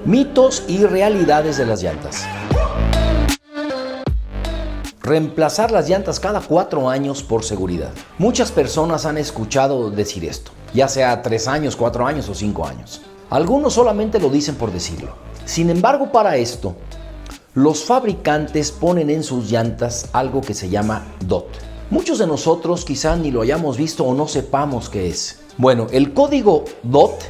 Mitos y realidades de las llantas. Reemplazar las llantas cada 4 años por seguridad. Muchas personas han escuchado decir esto, ya sea 3 años, 4 años o 5 años. Algunos solamente lo dicen por decirlo. Sin embargo, para esto, los fabricantes ponen en sus llantas algo que se llama DOT. Muchos de nosotros quizá ni lo hayamos visto o no sepamos qué es. Bueno, el código DOT,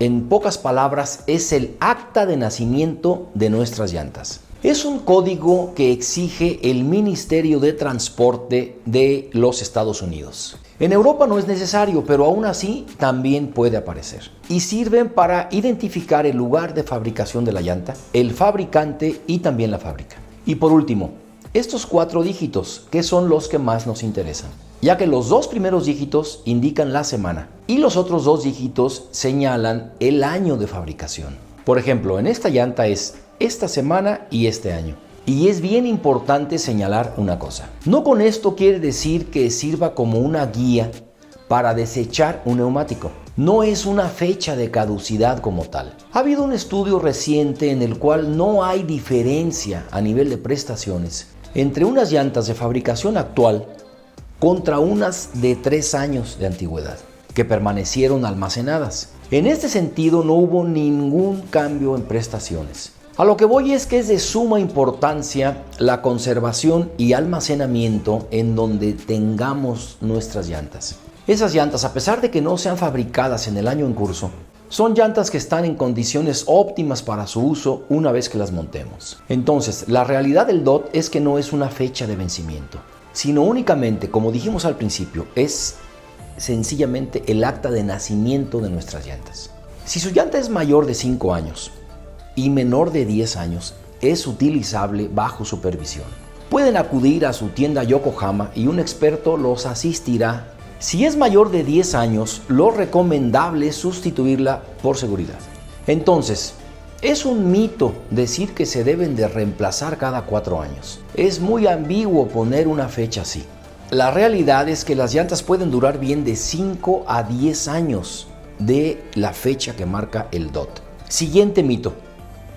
en pocas palabras, es el acta de nacimiento de nuestras llantas. Es un código que exige el Ministerio de Transporte de los Estados Unidos. En Europa no es necesario, pero aún así también puede aparecer. Y sirven para identificar el lugar de fabricación de la llanta, el fabricante y también la fábrica. Y por último, estos 4 dígitos, que son los que más nos interesan, ya que los 2 primeros dígitos indican la semana y los otros 2 dígitos señalan el año de fabricación. Por ejemplo, en esta llanta es esta semana y este año. Y es bien importante señalar una cosa. No con esto quiere decir que sirva como una guía para desechar un neumático. No es una fecha de caducidad como tal. Ha habido un estudio reciente en el cual no hay diferencia a nivel de prestaciones entre unas llantas de fabricación actual contra unas de 3 años de antigüedad que permanecieron almacenadas. En este sentido no hubo ningún cambio en prestaciones. A lo que voy es que es de suma importancia la conservación y almacenamiento en donde tengamos nuestras llantas. Esas llantas, a pesar de que no sean fabricadas en el año en curso, son llantas que están en condiciones óptimas para su uso una vez que las montemos. Entonces, la realidad del DOT es que no es una fecha de vencimiento, sino únicamente, como dijimos al principio, es sencillamente el acta de nacimiento de nuestras llantas. Si su llanta es mayor de 5 años, y menor de 10 años, es utilizable bajo supervisión. Pueden acudir a su tienda Yokohama y un experto los asistirá. Si es mayor de 10 años, lo recomendable es sustituirla por seguridad. Entonces, es un mito decir que se deben de reemplazar cada 4 años. Es muy ambiguo poner una fecha así. La realidad es que las llantas pueden durar bien de 5 a 10 años de la fecha que marca el DOT. Siguiente mito.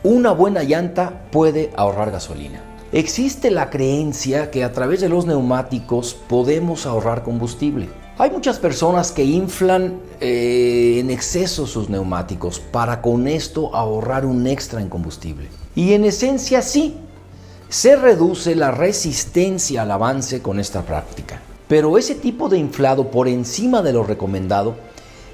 Una buena llanta puede ahorrar gasolina. Existe la creencia que a través de los neumáticos podemos ahorrar combustible. Hay muchas personas que inflan en exceso sus neumáticos para con esto ahorrar un extra en combustible. Y en esencia sí, se reduce la resistencia al avance con esta práctica. Pero ese tipo de inflado por encima de lo recomendado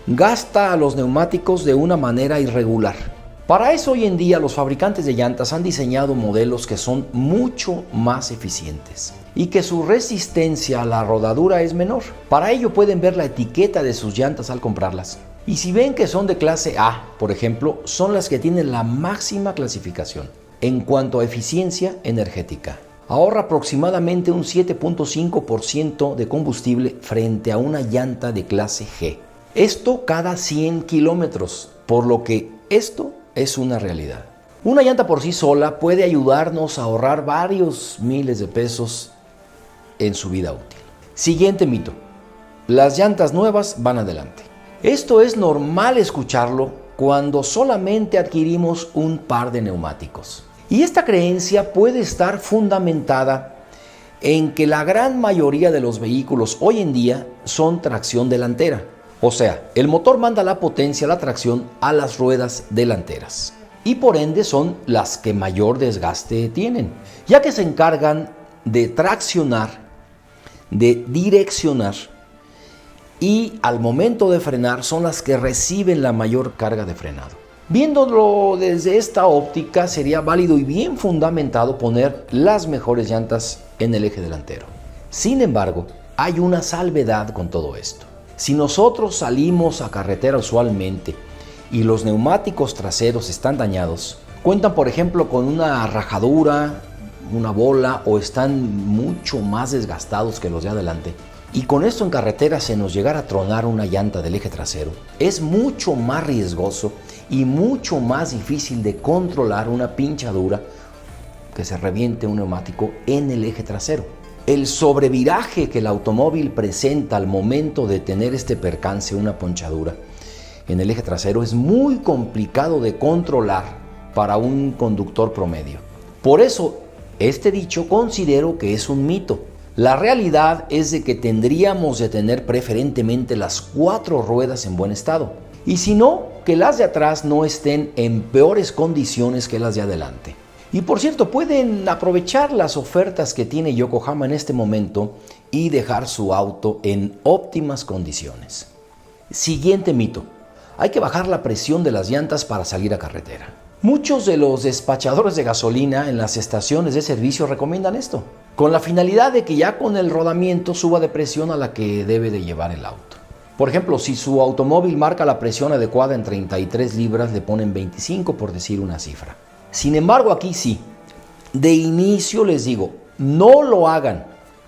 gasta a los neumáticos de una manera irregular. Para eso hoy en día los fabricantes de llantas han diseñado modelos que son mucho más eficientes y que su resistencia a la rodadura es menor. Para ello pueden ver la etiqueta de sus llantas al comprarlas. Y si ven que son de clase A, por ejemplo, son las que tienen la máxima clasificación en cuanto a eficiencia energética. Ahorra aproximadamente un 7.5% de combustible frente a una llanta de clase G. Esto cada 100 kilómetros, por lo que esto es una realidad. Una llanta por sí sola puede ayudarnos a ahorrar varios miles de pesos en su vida útil. Siguiente mito. Las llantas nuevas van adelante. Esto es normal escucharlo cuando solamente adquirimos un par de neumáticos. Y esta creencia puede estar fundamentada en que la gran mayoría de los vehículos hoy en día son tracción delantera. O sea, el motor manda la potencia, la tracción a las ruedas delanteras y por ende son las que mayor desgaste tienen, ya que se encargan de traccionar, de direccionar y al momento de frenar son las que reciben la mayor carga de frenado. Viéndolo desde esta óptica sería válido y bien fundamentado poner las mejores llantas en el eje delantero. Sin embargo, hay una salvedad con todo esto. Si nosotros salimos a carretera usualmente y los neumáticos traseros están dañados, cuentan por ejemplo con una rajadura, una bola o están mucho más desgastados que los de adelante, y con esto en carretera se nos llegara a tronar una llanta del eje trasero, es mucho más riesgoso y mucho más difícil de controlar una pinchadura que se reviente un neumático en el eje trasero. El sobreviraje que el automóvil presenta al momento de tener este percance, una ponchadura en el eje trasero, es muy complicado de controlar para un conductor promedio. Por eso, este dicho considero que es un mito. La realidad es de que tendríamos de tener preferentemente las 4 ruedas en buen estado. Y si no, que las de atrás no estén en peores condiciones que las de adelante. Y por cierto, pueden aprovechar las ofertas que tiene Yokohama en este momento y dejar su auto en óptimas condiciones. Siguiente mito. Hay que bajar la presión de las llantas para salir a carretera. Muchos de los despachadores de gasolina en las estaciones de servicio recomiendan esto, con la finalidad de que ya con el rodamiento suba de presión a la que debe de llevar el auto. Por ejemplo, si su automóvil marca la presión adecuada en 33 libras, le ponen 25 por decir una cifra. Sin embargo, aquí sí, de inicio les digo, no lo hagan.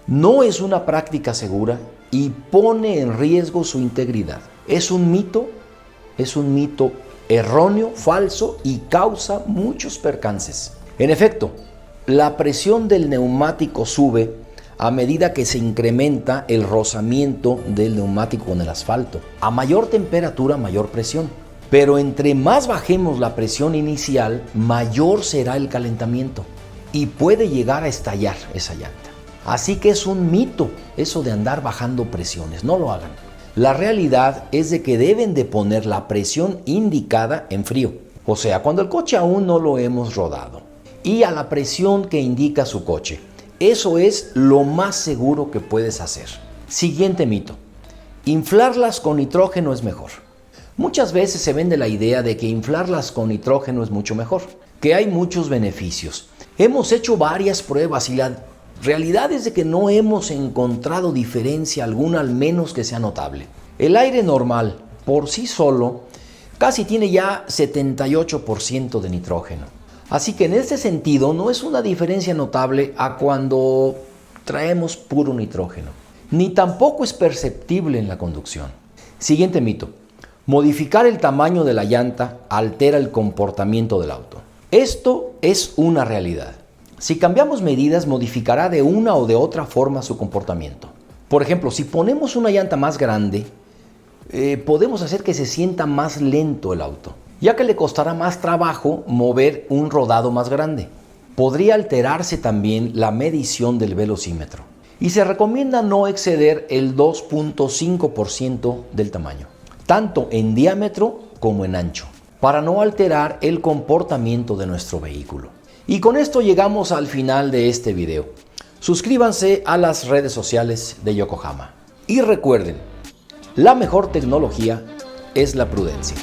No es una práctica segura y pone en riesgo su integridad. Es un mito erróneo, falso y causa muchos percances. En efecto, la presión del neumático sube a medida que se incrementa el rozamiento del neumático con el asfalto. A mayor temperatura, mayor presión. Pero entre más bajemos la presión inicial, mayor será el calentamiento y puede llegar a estallar esa llanta. Así que es un mito eso de andar bajando presiones, no lo hagan. La realidad es de que deben de poner la presión indicada en frío, o sea, cuando el coche aún no lo hemos rodado, y a la presión que indica su coche. Eso es lo más seguro que puedes hacer. Siguiente mito. Inflarlas con nitrógeno es mejor. Muchas veces se vende la idea de que inflarlas con nitrógeno es mucho mejor, que hay muchos beneficios. Hemos hecho varias pruebas y la realidad es de que no hemos encontrado diferencia alguna, al menos que sea notable. El aire normal, por sí solo, casi tiene ya 78% de nitrógeno. Así que en este sentido no es una diferencia notable a cuando traemos puro nitrógeno. Ni tampoco es perceptible en la conducción. Siguiente mito. Modificar el tamaño de la llanta altera el comportamiento del auto. Esto es una realidad. Si cambiamos medidas, modificará de una o de otra forma su comportamiento. Por ejemplo, si ponemos una llanta más grande, podemos hacer que se sienta más lento el auto, ya que le costará más trabajo mover un rodado más grande. Podría alterarse también la medición del velocímetro y se recomienda no exceder el 2.5% del tamaño, tanto en diámetro como en ancho, para no alterar el comportamiento de nuestro vehículo. Y con esto llegamos al final de este video. Suscríbanse a las redes sociales de Yokohama. Y recuerden, la mejor tecnología es la prudencia.